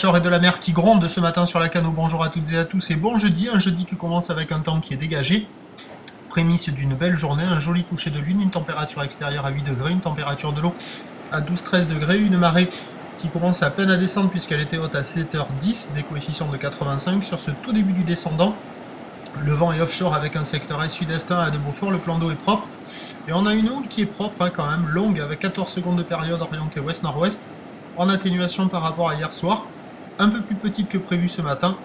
offshore et de la mer qui gronde ce matin sur la Cano. Bonjour à toutes et à tous et bon jeudi, un jeudi qui commence avec un temps qui est dégagé. Prémisse d'une belle journée, un joli coucher de lune, une température extérieure à 8 degrés, une température de l'eau à 12-13 degrés, une marée qui commence à peine à descendre puisqu'elle était haute à 7h10, des coefficients de 85 sur ce tout début du descendant. Le vent est offshore avec un secteur est-sud-est à de Beaufort, le plan d'eau est propre. Et on a une houle qui est propre quand même, longue avec 14 secondes de période orientée ouest-nord-ouest, en atténuation par rapport à hier soir, un peu plus petite que prévu ce matin.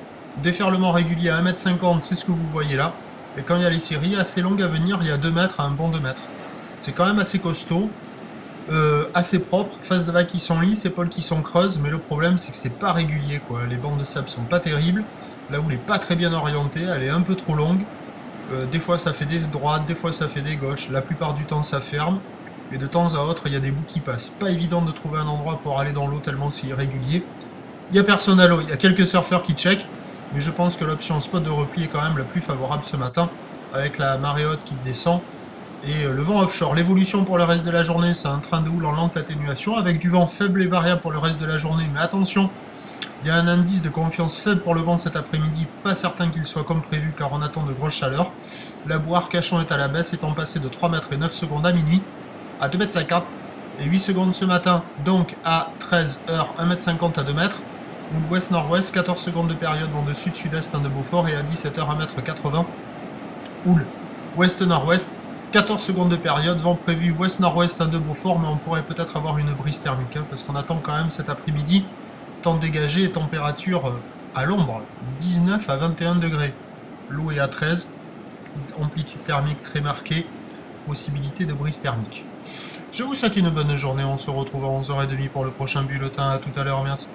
Déferlement régulier à 1m50, c'est ce que vous voyez là. Et quand il y a les séries assez longues à venir, il y a 2 mètres à un bon 2 mètres. C'est quand même assez costaud, assez propre, face de vagues qui sont lisses, épaules qui sont creuses, mais le problème c'est que c'est pas régulier quoi. Les bandes de sable sont pas terribles, la houle est pas très bien orientée, elle est un peu trop longue. Des fois ça fait des droites, des fois ça fait des gauches, la plupart du temps ça ferme, et de temps à autre il y a des bouts qui passent. Pas évident de trouver un endroit pour aller dans l'eau tellement c'est irrégulier. Il n'y a personne à l'eau, il y a quelques surfeurs qui checkent, mais je pense que l'option spot de repli est quand même la plus favorable ce matin, avec la marée haute qui descend, et le vent offshore. L'évolution pour le reste de la journée, c'est un train de houle en lente atténuation, avec du vent faible et variable pour le reste de la journée, mais attention, il y a un indice de confiance faible pour le vent cet après-midi, pas certain qu'il soit comme prévu car on attend de grosses chaleurs. La boue Arcachon est à la baisse, étant passée de 3 mètres et 9 secondes à minuit à 2,50 m et 8 secondes ce matin, donc à 13h, 1,50 m à 2 mètres. Houle ouest-nord-ouest, 14 secondes de période vent de sud-sud-est de Beaufort et à 17h, 1,80 m. Houle ouest-nord-ouest, 14 secondes de période, vent prévu ouest-nord-ouest de Beaufort, mais on pourrait peut-être avoir une brise thermique, parce qu'on attend quand même cet après-midi. Temps dégagé et température à l'ombre, 19 à 21 degrés. L'eau est à 13, amplitude thermique très marquée, possibilité de brise thermique. Je vous souhaite une bonne journée, on se retrouve à 11h30 pour le prochain bulletin, à tout à l'heure, merci.